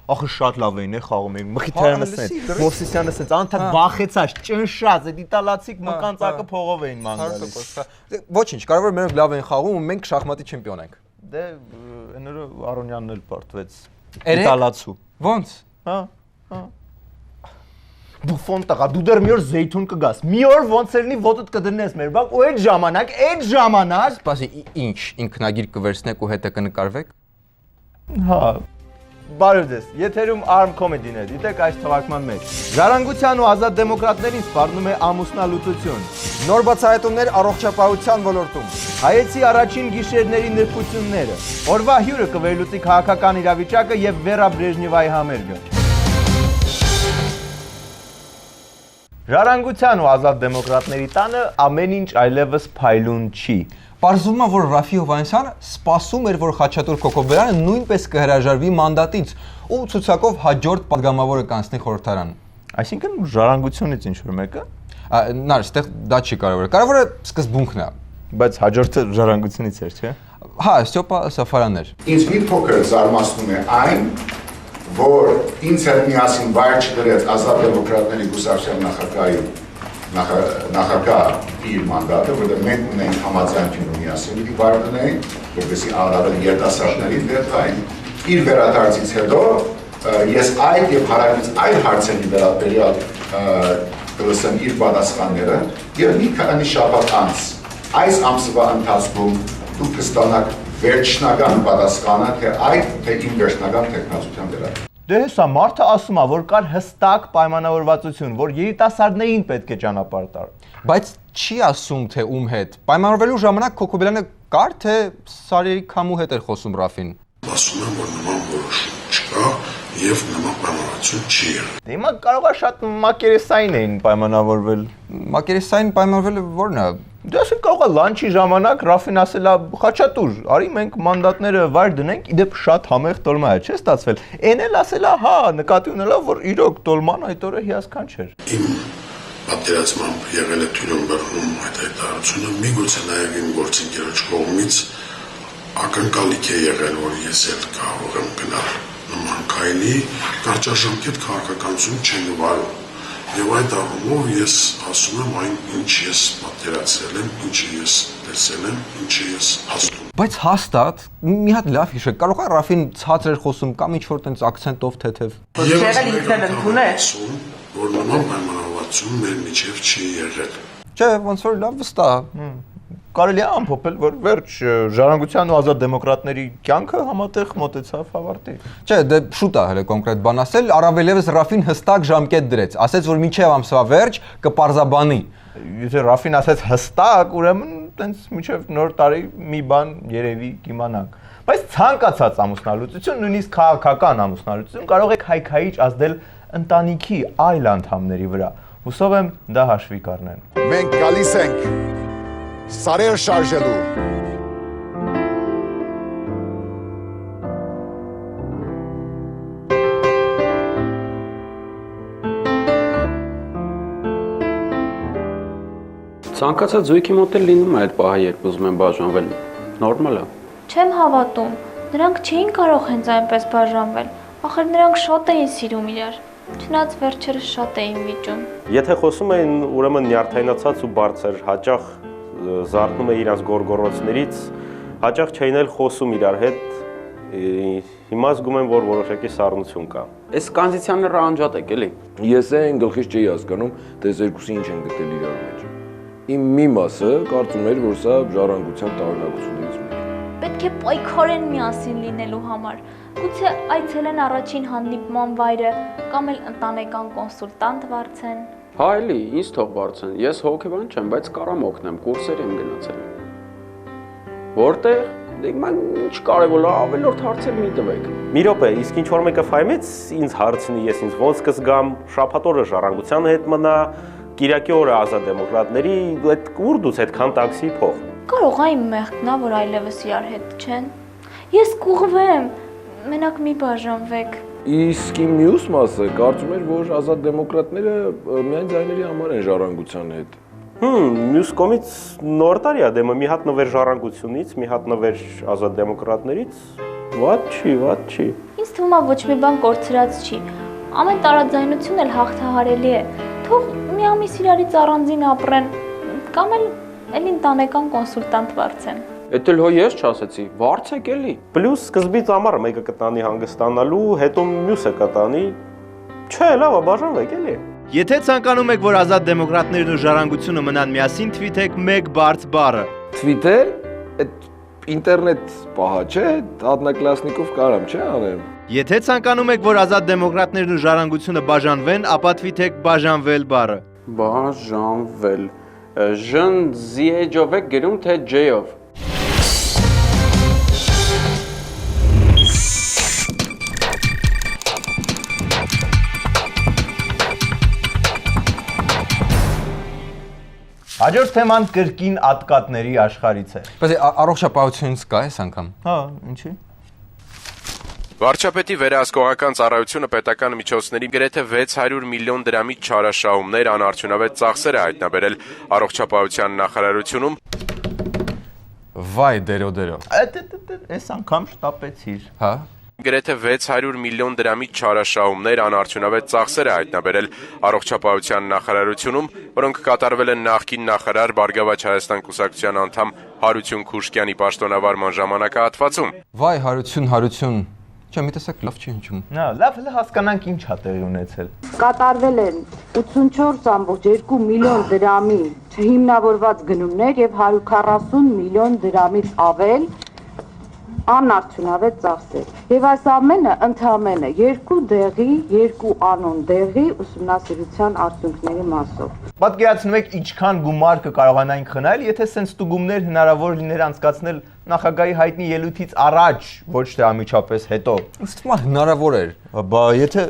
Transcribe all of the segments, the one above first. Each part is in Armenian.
ախր շատ լավ էին խաղում էին Մխիթարյանը սենց Մովսիսյանը սենց անթակ բախեցած ճնշած այդ իտալացիք մկանցակը փողով էին ման գալիս Ոչինչ կարող է մենակ լավ են խաղում ու մենք շախմատի չեմպիոն ենք Դե այնօր Արոնյանն էլ պարտվեց իտալացու Ոնց Հա Բուֆոն տղա դու դեռ մի օր զեյթուն կգաս մի օր ոնց ելնի ոտդ կդնես մեր բակ ու այդ ժամանակ Սպասի ինչ ինքնագիր կվերցնեք ու հետը կնկարվեք Հա Բարև ձեզ եթերում Arm Comedy-ն է դիտեք այս թողարկման մեջ Ժառանգության ու ազատ դեմոկրատներին սպառնում է ամուսնալուծություն Նոր բացահայտումներ առողջապահության ոլորտում Հայեցի առաջին գիշերների նրբությունները Օրվա հյուրը կվերլուծի քաղաքական իրավիճակը եւ Վերա Բրեժնևայի համերգը Ժառանգության ու ազատ դեմոկրատների տանը ամեն ինչ այլևս փայլուն չի Պարզվում է, որ Ռաֆի Հովհաննիսյանը սպասում էր, որ Խաչատուր Քոքոբյանը նույնպես կհրաժարվի մանդատից ու ցուցակով հաջորդ падգամավորը կանցնի խորհրդարան Այսինքն ժառանգությունից ինչ-որ մեկը Նար, այստեղ դա չի կարևորը Կարևորը սկզբունքն է Բայց հաջորդը ժառանգությունից էր, չէ՞։ Հա, Ստյոպա Սաֆարանն էր Ինձ մի փոքր զարմացնում է այն, որ ինձ հետ միասին վայր չդրեց ազատ դեմոկրատների գուսարության նախագահ իր մանդատը, որտեղ մենք ունենք համաձայնություն ու միասին պիտի վայր դնենք, որպեսզի առավել երիտասարդների դեպքային իր վերադարձից հետո ես այդ եւ հարավից այլ հարցերի վերաբերյալ կլսեմ իր պատասխանները եւ մի քանի շաբաթ անց այս ամսվա ընթացքում դուք կստանաք վերջնական պատասխանը թե այդ թե իմ վերջնական տեխնացության վերաբերյալ Դե հեսա մարդը ասում է, որ կար հստակ պայմանավորվածություն, որ երիտասարդներին պետք է ճանապարհ տար։ Բայց չի ասում թե ում հետ։ Պայմանավորվելու ժամանակ Քոքոբյանը կար թե Սարերի քամու հետ էր խոսում Ռաֆին։ Ասում եմ, որ նման որոշում չկա եւ նման պայմանավորություն չի եղել։ Դե հիմա կարող է շատ մակերեսային էին պայմանավորվել։ Մակերեսային պայմանավորվելը ո՞րն է։ Դե ասենք կարող է լանչի ժամանակ Ռաֆին ասելա Խաչատուր, արի մենք մանդատները վայր դնենք, իդեպ շատ համեղ տոլմա է, չէ՞ ստացվել։ Էն էլ ասելա, հա, նկատի ունենալով, որ իրոք տոլման այդ օրը հիասքանչ էր։ Իմ պատերազմամբ եղել է Թյուրենբերգում այդ հայտարարությունը, միգուցե նաեւ իմ գործընկերոջ կողմից ակնկալիք է եղել, որ ես էլ կարող եմ գնալ նման քայլի, կարճաժամկետ քաղաքականություն չեն վարում։ Եվ այդ առումով ես ասում եմ այն, ինչ ես պատկերացրել եմ, ինչը ես տեսել եմ, ինչը ես հասնում։ Բայց հաստատ մի հատ լավ հիշեք, կարող է Ռաֆին ցածր էր խոսում կամ ինչ-որ տենց ակցենտով թեթև։ Եղել ինքն ընդունել, որ նման պայմանավորվածություն մեր միջև չի եղել։ Չէ, ոնց որ լավ վստահ։ Կարելի է ամփոփել, որ վերջ ժառանգության ու ազատ դեմոկրատների կյանքը համատեղ մոտեցավ ավարտի։ Չէ, դե շուտ է հələ կոնկրետ բան ասել, առավելևս Ռաֆին հստակ ժամկետ դրեց, ասեց որ մինչև ամսվա վերջ կպարզաբանի։ Եթե Ռաֆին ասեց հստակ, ուրեմն տենց մինչև նոր տարի մի բան երևի կիմանանք։ Բայց ցանկացած ամուսնալուծություն, նույնիսկ քաղաքական ամուսնալուծություն կարող է քայքայիչ ազդել ընտանիքի այլ անդամների վրա։ Հուսով եմ դա հաշվի կառնեն։ Մենք գալիս ենք Սարեր շարժելու Ցանկացած զույգի մոտ էլ լինում է այդ պահը, երբ ուզում են բաժանվել։ Նորմալ է։ Չեմ հավատում։ Նրանք չէին կարող հենց այնպես բաժանվել։ Ախր նրանք շատ էին սիրում իրար։ Չնայած վերջերս շատ էին վիճում։ Եթե խոսում էին ուրեմն նյարդայնացած ու բարձր, հաճախ զարթնում է իրանց գորգորոցներից, հաճախ չէին էլ խոսում իրար հետ, հիմա զգում եմ, որ որոշակի սառնություն կա։ Այս կանզիցիաները անջատ եք, էլի։ Ես այն գլխից չէի հասկանում, թե այս երկուսը ինչ են գտել իրար մեջ։ Իմ մի մասը կարծում էր, որ սա ժառանգության տարօրինակություններից մեկն է։ Պետք է պայքարեն միասին լինելու համար։ Գուցե այցելեն առաջին հանդիպման վայրը կամ էլ ընտանեկան կոնսուլտանտ վարձեն։ Հա էլի, ինձ թող բարձեն, ես հոգեբան չեմ, բայց կարամ օգնեմ, կուրսեր եմ գնացել։ Որտեղ, ման ինչ կարևոր է, ավելորդ հարցեր մի տվեք։ Մի րոպե, իսկ ինչ որ մեկը ֆայմեց ինձ հարցնի, ես ինձ ոնց կզգամ, շաբաթ օրը ժառանգության հետ մնա, Կիրակի օրը ազատ դեմոկրատների, այդ ուր դուց այդքան տաքսի փող։ Կարող է իմ մեղքն է, որ այլևս իրար հետ չեն։ Ես կուղվեմ, մենակ մի բաժանվեք։ Իսկ իմ մյուս մասը կարծում էր, որ ազատ դեմոկրատները միայն ձայների համար են ժառանգության հետ։ Մյուս կողմից նոր տարի է դեմը մի հատ նվեր ժառանգությունից, մի հատ նվեր ազատ դեմոկրատներից, Ված չի։ Ինձ թվում է ոչ մի բան կորցրած չի։ Ամեն տարաձայնություն էլ հաղթահարելի է։ Թող մի ամիս իրարից առանձին ապրեն, կամ էլ ընտանեկան կոնսուլտանտ վարձեն։ Էդ էլ հո ես չասեցի, վարձեք էլի։ Պլյուս սկզբից ամառը մեկը կտանի հանգստանալու, հետո մյուսը կտանի։ Չէ, լավ է, բաժանվեք էլի։ Եթե ցանկանում եք, որ ազատ դեմոկրատներն ու ժառանգությունը մնան միասին, թվիթեք մեկ բարձ բառը։ Twitter, այդ ինտերնետ պահա, չէ, հատնակլասնիկով կարամ, չէ, անեմ։ Եթե ցանկանում եք, որ ազատ դեմոկրատներն ու ժառանգությունը բաժանվեն, ապա թվիթեք բաժանվել բառը։ Բաժանվել։ Ժն ZH-ով եք գրում, թե J-ով։ Հաջորդ թեման կրկին ատկատների աշխարհից է։ Բայց առողջապահությունից կա այս անգամ։ Հա, ինչի՞։ Վարչապետի վերահսկողական ծառայությունը պետական միջոցների գրեթե 600 միլիոն դրամի չարաշահումներ անարդյունավետ ծախսեր է հայտնաբերել առողջապահության նախարարությունում։ Վայ դերո։ Այս անգամ շտապեցիր։ Հա։ Գրեթե 600 միլիոն դրամի չարաշահումներ անարդյունավետ ծախսեր է հայտնաբերել առողջապահության նախարարությունում, որոնք կատարվել են նախկին նախարար Բարգավաճ Հայաստան կուսակցության անդամ Հարություն Քուշկյանի պաշտոնավարման ժամանակահատվածում։ Վայ Հարություն։ Չէ, մի տեսակ լավ չի հնչում։ Հա, լավ, հələ հասկանանք ինչ է տեղի ունեցել։ Կատարվել են 84.2 միլիոն դրամի չհիմնավորված գնումներ եւ 140 միլիոն դրամից ավել անարդյունավետ ծախսեր։ Եվ այս ամենը ընդամենը 2 դեղի, 2 անոն դեղի ուսումնասիրության արդյունքների մասով։ Պատկերացնում եք ինչքան գումար կկարողանային խնայել, եթե սենց ստուգումներ հնարավոր լիներ անցկացնել նախագահի հայտնի ելույթից առաջ, ոչ թե անմիջապես հետո։ Ինձ թվում է հնարավոր էր։ Բա եթե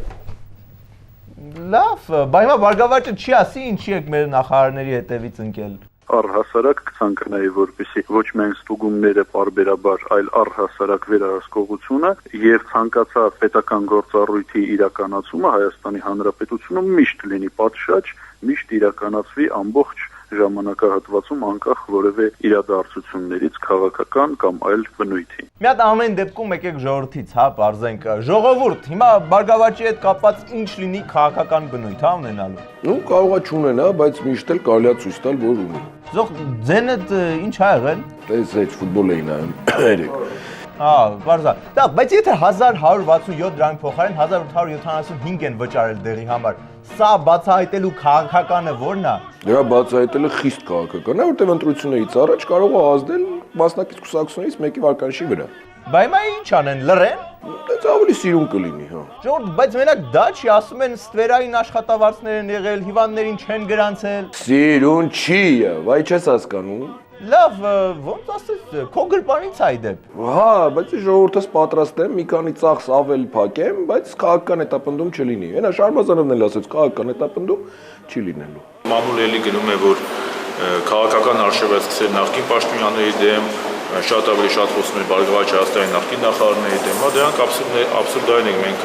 լավ, բա հիմա Բարգավաճը չի ասի ինչի եք մեր նախարարների հետևից ընկել։ Առհասարակ կցանկանայի, որպեսզի ոչ միայն ստուգումները պարբերաբար, այլ առհասարակ վերահսկողությունը եւ ցանկացած պետական գործառույթի իրականացումը Հայաստանի Հանրապետությունում միշտ լինի պատշաճ, միշտ իրականացվի ամբողջ ժամանակահատվածում անկախ որևէ իրադարձություններից քաղաքական կամ այլ բնույթի։ Մի հատ ամեն դեպքում եկեք ժողովրդից, հա, բարձենք։ Ժողովուրդ, հիմա Բարգավաճի հետ կապված ինչ լինի քաղաքական բնույթ, հա, ունենալու։ Ну, կարող է չունենա, բայց միշտ էլ կարելի է ցույց տալ, որ ունի։ Զող ձենը ինչ ա եղել։ Տես այդ ֆուտբոլ էին նայում երեք։ Հա, բարձա։ Դա, բայց եթե 1167 դրամի փոխարեն 1875 են վճարել դեղի համար, սա բացահայտելու քաղաքականը ո՞րն է։ Դրա բացահայտելը խիստ քաղաքական է, որտեղ ընտրություններից առաջ կարող է ազդել մասնակից կուսակցությունից մեկի վարկանիշի վրա։ Բա հիմա ինչ անեն, լռեն։ Դա ավելի սիրուն կլինի, հա։ Ժողովուրդ, բայց մենակ դա չի, ասում են ստվերային աշխատավարձներ են եղել, հիվանդներին չեն գրանցել։ Սիրուն չի, վայ չես հասկանում։ Լավ, ոնց ասես, քո գրպանից այ դեպ։ Հա, բայց ժողովուրդս պատրաստ եմ մի քանի ծախս ավել փակեմ, բայց քաղաքական հետապնդում չլինի։ Այնա Շարմազանովն էլ ասեց, քաղաքական հետապնդում չի լինելու։ Մանուլ էլի գնում է, որ քաղաքական արշավ է սկսել նախկին պաշտոնյաների դեմ, շատ ավելի շատ խոսում է Բարգավաճ Հայաստանի նախկին նախարարների դեմ, դրանք աբսուրդային ենք մենք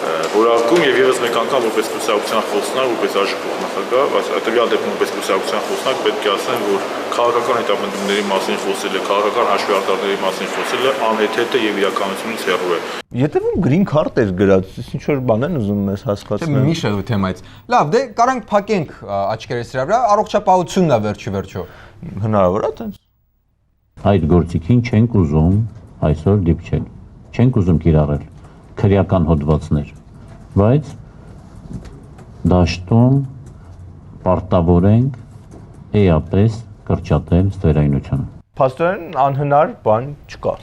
որակում եւ եւս մեկ անգամ որպես կուսակցության խոսնակ, որպես արժեքով նախագահ, բայց տվյալ դեպքում որպես կուսակցության խոսնակ պետք է ասեմ, որ քաղաքական հետապնդումների մասին խոսելը, քաղաքական հաշվարկների մասին խոսելը անհեթեթ է եւ իրականությունից հեռու է։ Եթե գրին քարտ էր գրած, ինչ որ բան են ուզում մեզ հասկացնել։ Մի շեղու թեմայից։ Լավ, դե կարանք փակենք աչքերս դրա վրա, առողջապահությունն է վերջի։ Հնարավոր է տենց։ Այդ գործիքին չենք ուզում այսօր դիպչել։ Չենք ուզում կիրառել քրեական հոդվածներ, բայց դաշտում պարտավորենք էապես կրճատել ստվերայնությունը։ Փաստորեն անհնար բան չկա։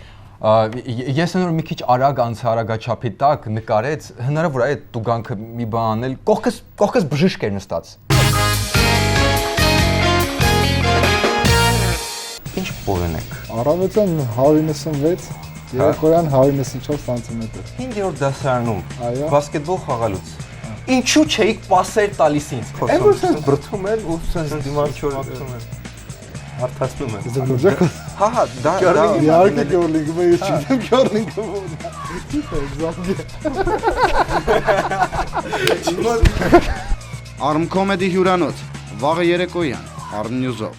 Ես նոր մի քիչ արագ անցարագաչափի տակ նկարեց, հնարավոր է այդ տուգանքը մի բան անել, կողքս բժիշկ էր նստած։ Ինչ փորեն եք։ Առավոտյան 196, երեկոյան 194 սանտիմետր։ 5-րդ դասարանում բասկետբոլ խաղալուց։ Ինչու չէիք պասեր տալիս ինձ։ Այն որ սենց բրդում են ու սենց դիմաց չորացում են։ Հարթացնում են։ Զգուրջակը։ Հա, դա իհարկե գորլինգը ես չգիտեմ գորլինգը ո՞րն է։ Arm Comedy հյուրանոց, վաղը երեկոյան, Arm News-ով։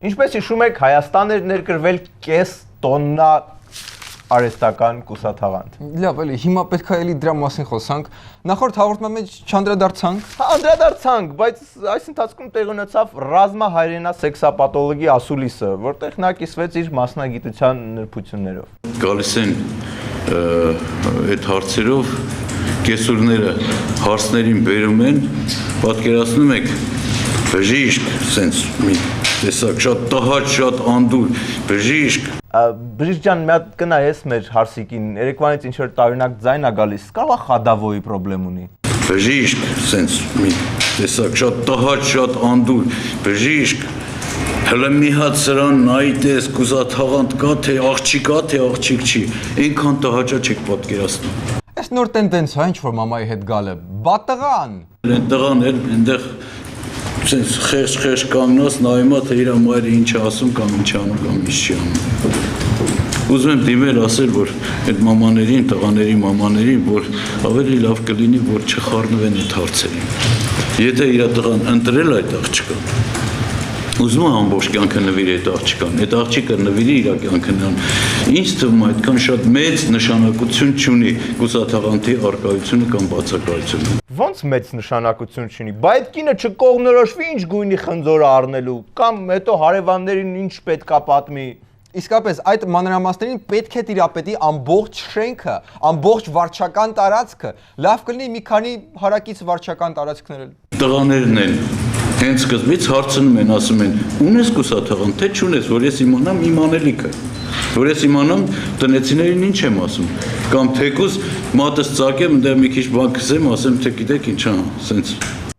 Ինչպես հիշում եք, Հայաստան էր ներկրվել կես տոննա արհեստական կուսաթաղանթ։ Լավ, էլի հիմա պետք է էլի դրա մասին խոսանք։ Նախորդ հաղորդման մեջ չանդրադարձանք։ Հա, անդրադարձանք, բայց այս ընթացքում տեղ ունեցավ ռազմահայրենա սեքսապաթոլոգի ասուլիսը, որտեղ նա կիսվեց իր մասնագիտության նրբություններով։ Գալիս են այդ հարցերով կեսուրները հարցներին բերում են, պատկերացնում եք բժիշկ, սենց մի տեսակ շատ տհաճ, շատ անդուր բժիշկ։ Բժիշկ ջան, մի հատ կնայես մեր հարսիկին, երեկվանից ինչ որ տարօրինակ ձայն ա գալիս, կարող է խադավոյի խնդրեմ ունի։ Բժիշկ, սենց մի տեսակ շատ տհաճ, շատ անդուր բժիշկ։ Հələ մի հատ սրան նայտես, կուսաթաղանթ կա, թե աղջիկ կա, թե աղջիկ չի, այնքան տհաճա չեք պատկերացնում։ Այս նոր տենդենս է, ինչ որ մամայի հետ գալը, բատղան։ Այն տղան էլ այնտեղ սենց խեղճ կանգնած նայում է, թե իր մայրը ինչ է ասում կամ ինչ անում կամ ինչ չի անում։ Ուզում եմ դիմել ասել, որ այդ մամաներին, տղաների մամաներին, որ ավելի լավ կլինի, որ չխառնվեն այդ հարցերին։ Եթե իր տղան ընտրել այդ աղջկան, ուզում է ամբողջ կյանքը նվիրի այդ աղջկան, այդ աղջիկը նվիրի իր կյանքն, ինձ թվում է այդքան շատ մեծ նշանակություն չունի կուսաթաղանթի արկայությունը կամ բացակայությունը։ Ոնց մեծ նշանակություն չունի, բայց այդ կինը չկողմնորոշվի ինչ գույնի խնձորը առնելու, կամ հետո հարևաններին ինչ պետքա պատմի։ Իսկապես այդ մանրամասներին պետք է տիրապետի ամբողջ շենքը, ամբողջ վարչական տարածքը, լավ կլինի մի քանի հարակից վարչական տարածքներ էլ։ Տղաներն են հենց սկզբից հարցնում են, ասում են, ունես կուսաթաղանթ, թե չունես, որ ես իմանամ իմ անելիքը, որ ես իմանամ տնեցիներին ինչ եմ ասում, կամ թեկուզ մատս ծակեմ, դեռ մի քիչ բան քսեմ, ասեմ, թե գիտեք ինչ, սենց։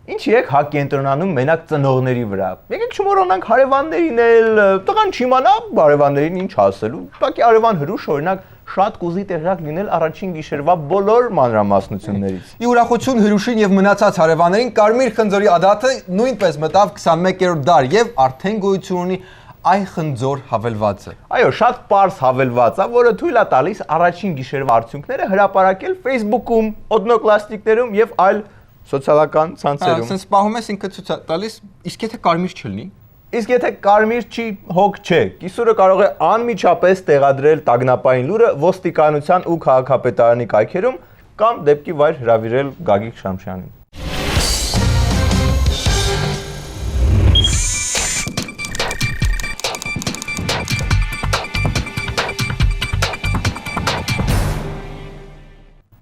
Ինչ եք հա կենտրոնանում մենակ ծնողների վրա։ Եկեք չմոռանանք հարևաններին էլ, տղան չիմանա հարևաններին ինչ ասելու։ Ուղղակի հարևան հրուշ օրինակ շատ կուզի տեղյակ լինել առաջին գիշերվա բոլոր մանրամասնություններից։ Ի ուրախություն հրուշին եւ մնացած հարևաններին Կարմիր խնձորի ադաթը նույնպես մտավ 21-րդ դար եւ արդեն գոյություն ունի այ խնձոր հավելվածը։ Այո, շատ པարզ հավելված է, որը թույլ է տալիս առաջին գիշերվա արդյունքները հրապարակել Facebook-ում, Odnoklassnikներում եւ այլ սոցիալական ցանցերում։ Ասենց պահում ես ինքը ցույց տալիս, իսկ եթե կարմիր չլինի։ Իսկ եթե կարմիր չի, հոգ չէ։ Կիսուրը կարող է անմիջապես տեղադրել տագնապային լուրը ոստիկանության ու քաղաքապետարանի կայքերում կամ դեպքի վայր հրավիրել Գագիկ Շամշյանին։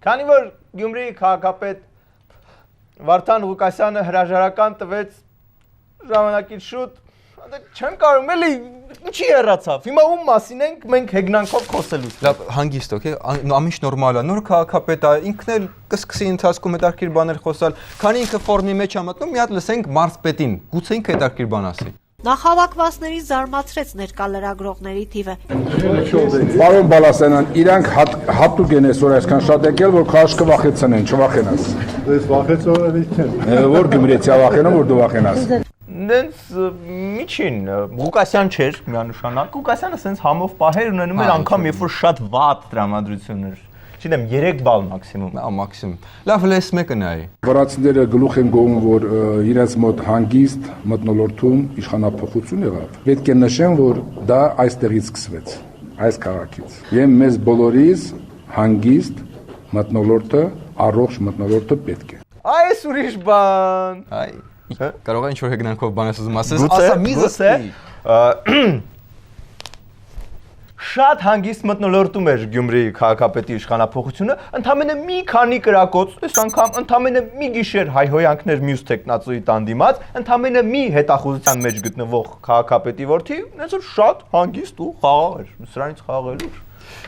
Քանի որ Գյումրիի քաղաքապետ Վարդան Ղուկասյանը հրաժարական տվեց ժամանակից շուտ, չեմ կարող էլի ինչի հեռացավ։ Հիմա ում մասին ենք մենք հեգնանքով խոսելու։ Լավ, հանգիստ, օքեյ, ամեն ինչ նորմալ է։ Նոր քաղաքապետ է, ինքն էլ կսկսի ընթացքում հետաքրքիր բաներ խոսալ։ Քանի ինքը ֆորմի մեջ է մտնում, մի հատ լսենք մարզպետին։ Գուցե ինքը հետաքրքիր բան ասի։ Նախահավաքվածների զարմացրեց ներկա լրագրողների թիվը։ Պարոն Բալասյանյան, իրանք հատուկ են այսօր այսքան շատ եկել, որ քաշքը վախեցնեն, չվախենաս։ Ես վախեցողը չեմ։ Որ գյումրեցի վախենում, որ դու վախենաս։ Նենց միջին Ղուկասյան չէր միանշանակ։ Ղուկասյանը սենց համով պահեր ունենում էր անգամ երբ որ շատ վատ տրամադրություններ։ Չգիտեմ 3 բալ մաքսիմում։ Մաքսիմում։ Լավ, լես մեկը նայի։ Վրացիները գլուխ են գովում, որ իրենց մոտ հանգիստ մթնոլորտում իշխանափոխություն եղավ։ Պետք է նշեմ, որ դա այստեղից սկսվեց, այս քաղաքից։ Եվ մեզ բոլորիս հանգիստ մթնոլորտը, առողջ մթնոլորտը պետք է։ Այս ուրիշ բան։ Այ կարող է ինչ-որ հեգնանքով բան ասում, ասա մի զսպի։ Շատ հանգիստ մթնոլորտում էր Գյումրիի քաղաքապետի իշխանափոխությունը, ընդամենը մի քանի կրակոց, այս անգամ ընդամենը մի գիշեր հայհոյանքներ մյուս տեխնացուի տան դիմաց, ընդամենը մի հետախուզության մեջ գտնվող քաղաքապետի որդի, այնց որ շատ հանգիստ ու խաղաղ էր, սրանից խաղաղելու էր։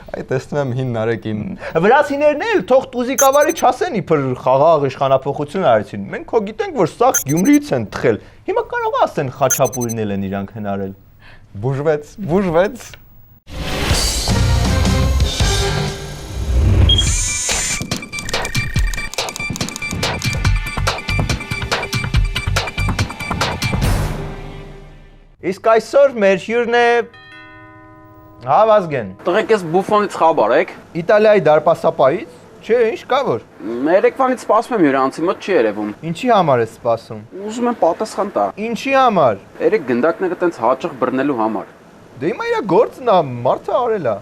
Այ տեսնում եմ հին նարեկին։ Վրացիներն էլ թող տուզիկավարի չասեն իբր խաղաղ իշխանափոխություն արեցին։ Մենք քո գիտենք, որ սա Գյումրիից են թխել։ Հիմա կարող ասեն Խաչապուրին են իրանք հնարել։ Բուժվեց։ Իսկ այսօր մեր հյուրն է Վազգեն։ Տղեկ ես բուֆոնից խաբար եք։ Իտալիայի դարպասապայից, Չէ, ինչ կա որ։ Երեկվանից սպասում եմ հյուրանոցի մոտ չի երևում։ Ինչի համար ես սպասում։ Ուզում եմ պատասխան տա։ Ինչի համար։ Երեք գնդակները տենց հաճախ բռնելու համար։ Դե հիմա իր գործն է, մարդը արել է։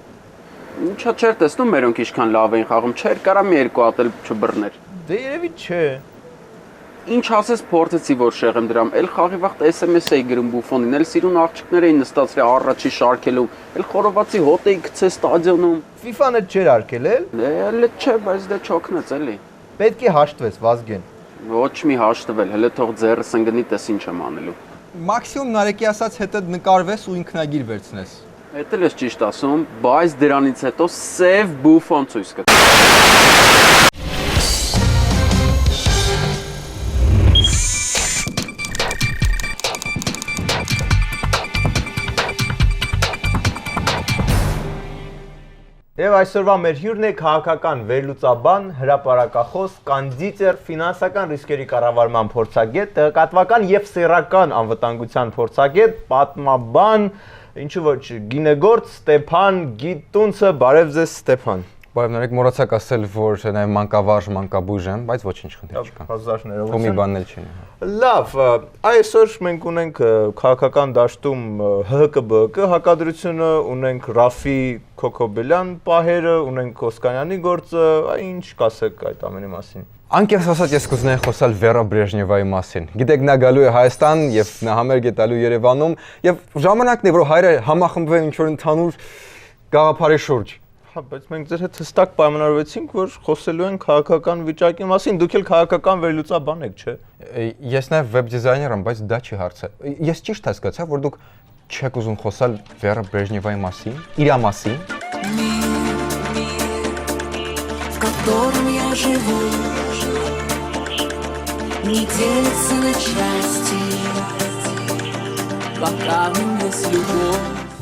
Ինչա չէր տեսնում մերոնք ինչքան լավ էին խաղում, չէր կարա մի երկու հատ էլ չբռներ։ Դե երևի չէ։ Ինչ ասես փորձեցի որ շեղեմ դրամ, էլ խաղի վաղտ SMS էի գրում բուֆոնին, էլ սիրուն աղջիկներ էին նստածրի առաջի շարքելում, էլ խորովածի հոտ էի գցել ստադիոնում։ FIFA-ն էլ չէր արկել էլ։ Էլ չէ, բայց դե չօգնեց էլի։ Պետք է հաշտվես, Վազգեն։ Ոչ մի հաշտվել, հələ թող ձեռս ընկնի, տես ինչ եմ անելու։ Մաքսիմում Նարեկի ասած հետը նկարվես ու ինքնագիր վերցնես։ Էդ էլ ես ճիշտ ասում, բայց դրանից հետո սև բուֆոն ցույց կտա։ Եվ այսօրվա մեր հյուրն է քաղաքական վերլուծաբան, հրապարակախոս, կոնդիտեր, ֆինանսական ռիսկերի կառավարման փորձագետ, տեղեկատվական եւ սեռական անվտանգության փորձագետ, պատմաբան, ինչու ոչ, գինեգործ Ստեփան Գիտունցը, բարև ձեզ Ստեփան։ Բարև Նարեկ, մոռացաք ասել, որ նաև մանկավարժ, մանկաբույժ եմ, բայց ոչինչ խնդիր չկա։ Հազարներով։ Ու մի բանն էլ չի։ Լավ, այսօր մենք ունենք քաղաքական դաշտում ՀՀԿ-ԲՀԿ հակադրությունը, ունենք Ռաֆի Քոքոբելյան պահերը, ունենք Օսկանյանի գործը, ինչ կասեք այդ ամենի մասին։ Անկեղծ ասած ես կուզենայի խոսալ Վերա Բրեժնևայի մասին։ Գիտեք, նա գալու է Հայաստան եւ նա համերգ է տալու Երևանում եւ ժամանակն է, որ հայրը համախմբվեն ինչ-որ ընդհանուր գաղափարի շուրջ։ Հա, բայց մենք ձեր հետ հստակ պայմանավորվեցինք, որ խոսելու ենք քաղաքական վիճակի մասին, դուք էլ քաղաքական վերլուծաբան եք, չէ՞։ Ես նաև վեբ դիզայներ եմ, բայց դա չի հարցը։ Ես ճիշտ հասկացա, որ դուք չեք ուզում խոսալ Վերա Բրեժնևայի մասին, իր մասին։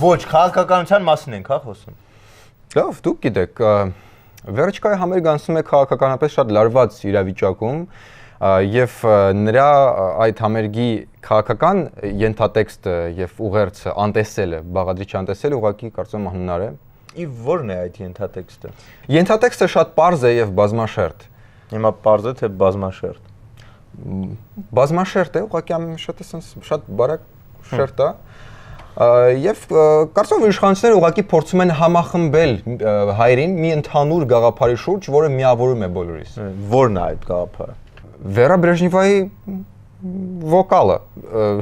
Ոչ, քաղաքականության մասին ենք, հա, խոսում։ Լավ, դուք գիտեք, Վերջկայի համերգ անցնում է քաղաքականապես շատ լարված իրավիճակում եւ նրա այդ համերգի քաղաքական ենթատեքստը եւ ուղերձը անտեսելը, բաղադրիչ անտեսելը ուղղակի կարծում եմ հնար է։ Ի ո՞րն է այդ ենթատեքստը։ Ենթատեքստը շատ պարզ է եւ բազմաշերտ։ Հիմա պարզ է թե բազմաշերտ։ Բազմաշերտ է, ուղղակի շատ բարակ շերտ է։ Եվ կարծում եմ իշխանությունները ուղղակի փորձում են համախմբել հայրին մի ընդհանուր գաղափարի շուրջ, որը միավորում է բոլորիս։ Ո՞րն է այդ գաղափարը։ Վերա Բրեժնևայի վոկալը։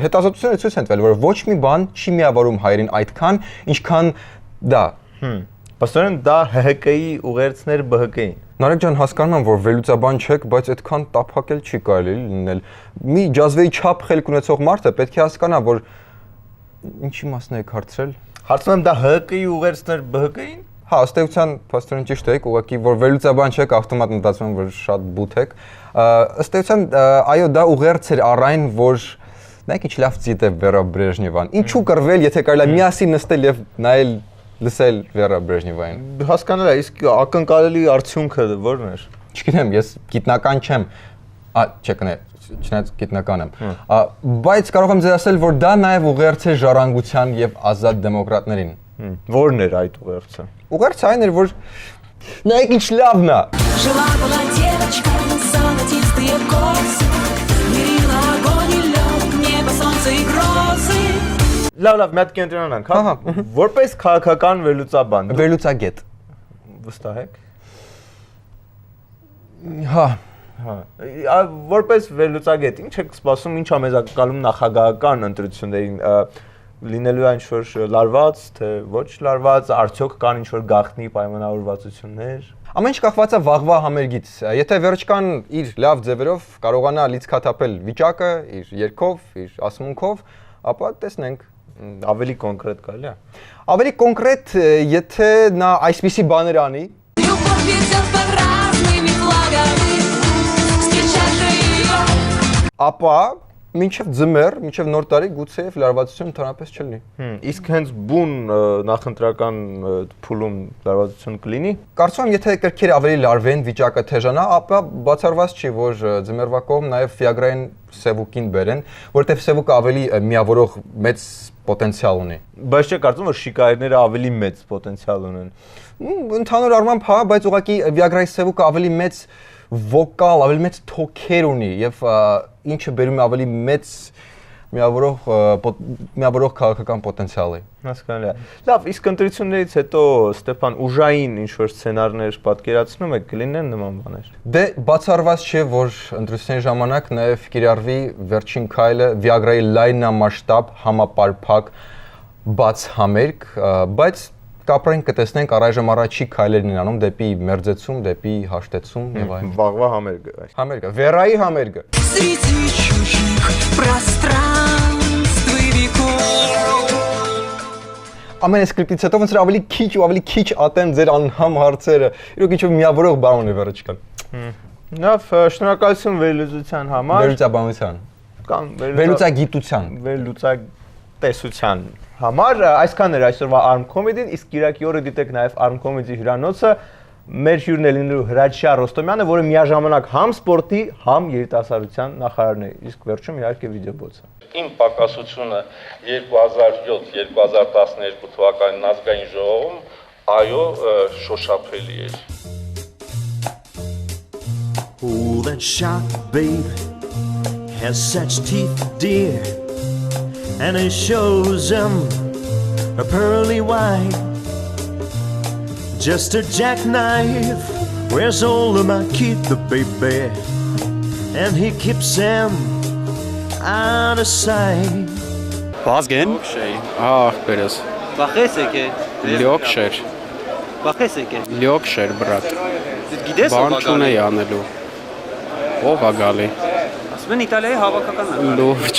Հետազոտությունները ցույց են տվել, որ ոչ մի բան չի միավորում հայրին այդքան, ինչքան դա։ Պաստորեն դա ՀՀԿ-ի ուղերձներ ԲՀԿ-ին։ Նարեկ ջան, հասկանում եմ, որ վերլուծաբան չեք, բայց այդքան տափակել չի կարելի լինել։ Մի ջազվեի չափ խելք ունեցող մարդը պետք է հասկանա, որ ինչի մասն եք հարցրել։ Հարցնում եմ դա ՀԿ-ի ուղերձներ ԲՀԿ-ին։ Հա, ըստ էության, փաստորեն ճիշտ եք, ուղղակի որ վերլուծաբան չեք, ավտոմատ մտածում եմ, որ շատ բութ եք։ Ըստ էության, այո, դա ուղերձ էր առայն, որ նայեք ինչ լավ ծիտ է Վերա Բրեժնևան։ Ինչու կռվել, եթե կարելի է միասին նստել եւ նայել լսել Վերա Բրեժնևային։ Հասկանալ է, իսկ ակնկալելի արդյունքը ո՞րն էր։ Չգիտեմ, ես գիտնական չեմ։ Չկնե, չնայած գիտնական եմ։ Բայց կարող եմ ձեզ ասել, որ դա նաև ուղերձ է ժառանգության եւ ազատ դեմոկրատներին։ Ո՞րն էր այդ ուղերձը։ Ուղերձը այն էր, որ նայեք ինչ լավն է։ Жила была девочка, золотистые косы, мерила огонь и лед, небо, солнце и грозы. Լավ, մի հատ կենտրոնանանք, հա։ Որպես քաղաքական վերլուծաբան, վերլուծագետ։ Վստահ եք։ Հա։ Որպես վերլուծագետ, ինչ եք սպասում, ինչ ամենակալում նախագահական ընտրություններին, լինելու է ինչ-որ լարված, թե ոչ լարված, արդյոք կան ինչ-որ գաղտնի պայմանավորվածություններ։ Ամեն ինչ կախված է վաղվա համերգից։ Եթե Վերջկան իր լավ ձևերով կարողանա լիցքաթափել վիճակը, իր երգով, իր ասմունքով, ապա տեսնենք։ Ավելի կոնկրետ կարելի է։ Ավելի կոնկրետ, եթե նա այսպիսի բաներ անի, ապա մինչև ձմեռ, մինչև նոր տարի գուցեև լարվածություն ընդհանրապես չլինի։ Իսկ հենց բուն նախընտրական փուլում լարվածություն կլինի։ Կարծում եմ, եթե կրքերը ավելի լարվեն, վիճակը թեժանա, ապա բացառված չի, որ ձմեռվա կողմ նաև Viagra-ին Սևուկին բերեն, որովհետև Սևուկը ավելի միավորող մեծ պոտենցիալ ունի։ Բայց չէ կարծում որ շիկայրները ավելի մեծ պոտենցիալ ունեն։ Ընդհանուր առմամբ հա, բայց ուղղակի Viagra-ի Սևուկը ավելի մեծ վոկալ, ավելի մեծ թոքեր ունի եւ ինչը բերում է ավելի մեծ միավորող քաղաքական պոտենցիալ է։ Հասկանալի է։ Լավ, իսկ ընտրություններից հետո Ստեփան ուժային ինչ որ սցենարներ պատկերացնում եք, կլինեն նման բաներ։ Դե բացառված չէ, որ ընտրությունների ժամանակ նաև կիրառվի վերջին քայլը Viagra-ի լայնամասշտաբ համապարփակ բաց համերգ, բայց կապրեն կտեսնենք առայժմ առաջի քայլերն են անում դեպի մերձեցում, դեպի հաշտեցում եւ այլն։ Վաղվա համերգը։ Համերգը, Վերայի համերգը։ Среди чужих пространств и веков. Ամեն սկրիպտից հետո ոնց որ ավելի քիչ ու ավելի քիչ ատեն ձեր անհամ հարցերը։ Իրոք ինչ-որ միավորող բան ունի վերջկան։ Լավ, շնորհակալություն վերլուծության համար։ Վերլուծաբանության։ Կամ վերլուծագիտության։ Վերլուծատեսության համար այսքան էր այսօրվա Arm Comedy-ին, իսկ Կիրակի օրը դիտեք նաև Arm Comedy հյուրանոցը, մեր հյուրն է լինելու Հրաչյա Ռոստոմյանը, որը միաժամանակ համ սպորտի, համ երիտասարդության նախարարն է, իսկ վերջում իհարկե վիդեոբոցը։ Իմ պակասությունը 2007-2012 թվականին ազգային ժողովում, այո, շոշափելի էր։ Oh, that shot, babe, has such teeth, dear. And it shows them a pearly white. Just a jackknife, where's all of my kid, the baby? And he keeps them out of sight. Vazgen? Ah, perez. Վախես եք է։ Լյոքշեր։ Վախես եք է։ Լյոքշեր, բրատ։ Գիտես ով Բան չունեի անելու։ Ով ա գալի։ Ասում են Իտալիայի հավաքականն է։ Լուրջ։